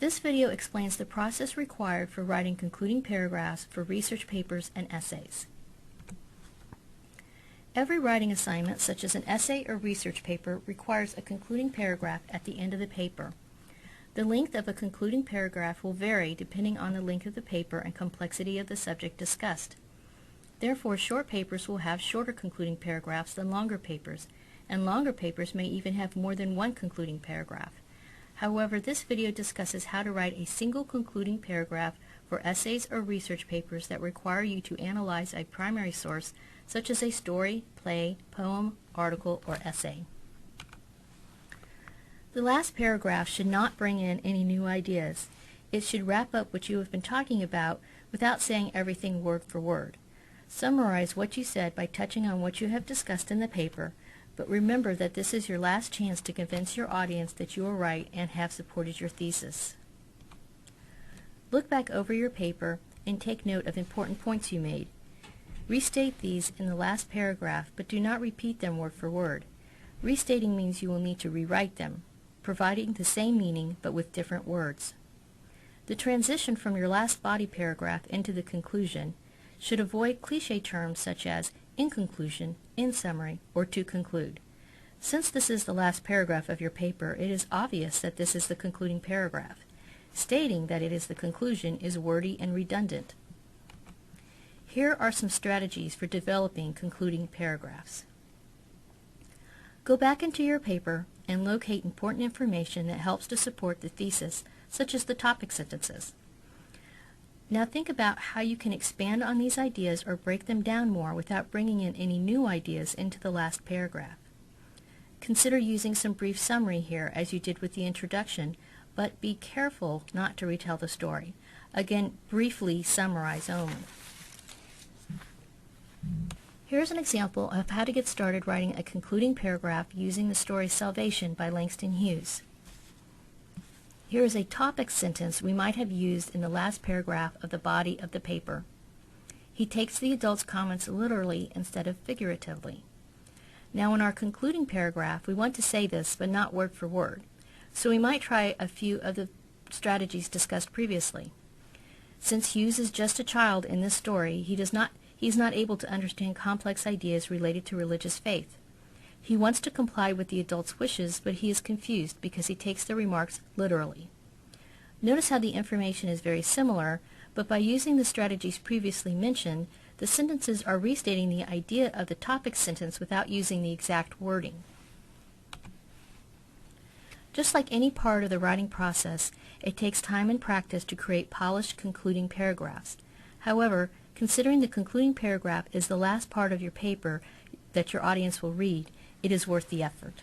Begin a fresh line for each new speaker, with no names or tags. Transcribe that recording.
This video explains the process required for writing concluding paragraphs for research papers and essays. Every writing assignment, such as an essay or research paper, requires a concluding paragraph at the end of the paper. The length of a concluding paragraph will vary depending on the length of the paper and complexity of the subject discussed. Therefore, short papers will have shorter concluding paragraphs than longer papers, and longer papers may even have more than one concluding paragraph. However, this video discusses how to write a single concluding paragraph for essays or research papers that require you to analyze a primary source, such as a story, play, poem, article, or essay. The last paragraph should not bring in any new ideas. It should wrap up what you have been talking about without saying everything word for word. Summarize what you said by touching on what you have discussed in the paper, but remember that this is your last chance to convince your audience that you are right and have supported your thesis. Look back over your paper and take note of important points you made. Restate these in the last paragraph, but do not repeat them word for word. Restating means you will need to rewrite them, providing the same meaning but with different words. The transition from your last body paragraph into the conclusion should avoid cliché terms such as in conclusion, in summary, or to conclude. Since this is the last paragraph of your paper, it is obvious that this is the concluding paragraph. Stating that it is the conclusion is wordy and redundant. Here are some strategies for developing concluding paragraphs. Go back into your paper and locate important information that helps to support the thesis, such as the topic sentences. Now think about how you can expand on these ideas or break them down more without bringing in any new ideas into the last paragraph. Consider using some brief summary here as you did with the introduction, but be careful not to retell the story. Again, briefly summarize only. Here's an example of how to get started writing a concluding paragraph using the story Salvation by Langston Hughes. Here is a topic sentence we might have used in the last paragraph of the body of the paper. He takes the adult's comments literally instead of figuratively. Now in our concluding paragraph, we want to say this, but not word for word. So we might try a few of the strategies discussed previously. Since Hughes is just a child in this story, he is not able to understand complex ideas related to religious faith. He wants to comply with the adult's wishes, but he is confused because he takes the remarks literally. Notice how the information is very similar, but by using the strategies previously mentioned, the sentences are restating the idea of the topic sentence without using the exact wording. Just like any part of the writing process, it takes time and practice to create polished concluding paragraphs. However, considering the concluding paragraph is the last part of your paper that your audience will read, it is worth the effort.